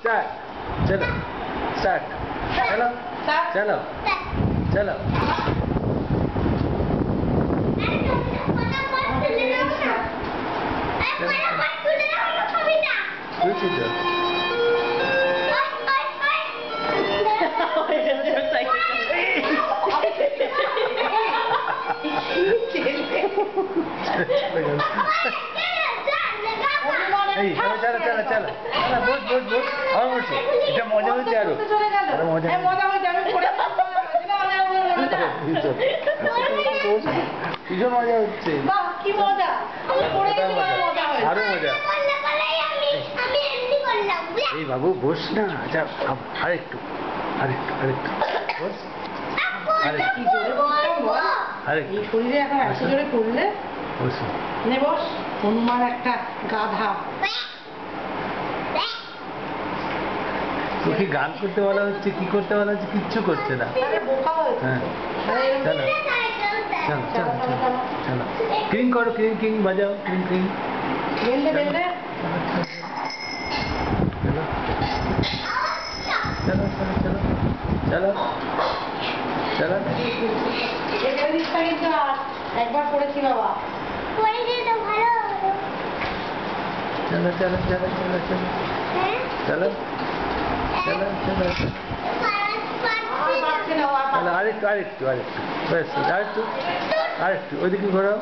start चलो start चलो चलो चलो चलो चलो चलो बोल बोल बोल और बोल এটা মজা হচ্ছে আরো মজা মজা হচ্ছে আমি পড়ে ভীষণ মজা হচ্ছে বাহ কি মজা আমি পড়ে গেছি মজা হয় আরো মজা আমি এমনি করলাম এই বাবু বস না আচ্ছা আরেকটু আরেকটু আরেকটু বস কি জোরে বলতাম বল আরেকটু এই শরীরে এখন এত জোরে করলে বস নে বস হনুমান একটা গাধা তোকে গান করতে বলা হচ্ছে কি করতে বলা হচ্ছে কিচ্ছু করছে না হ্যাঁ চলো चलो चलो चलो चलो किंग करो किंग किंग बजाओ किंग किंग बेल दे चलो चलो चलो चलो चलो এখানে দিশা কিন্তু একবার পড়েছি বাবা পড়ে গেলে তো ভালো चलो चलो चलो चलो चलो चलो चलो चलो चलो আরেকটু আরেকটু আরেকটু বেশ আরেকটু আরেকটু ওইদিকে ঘোরাও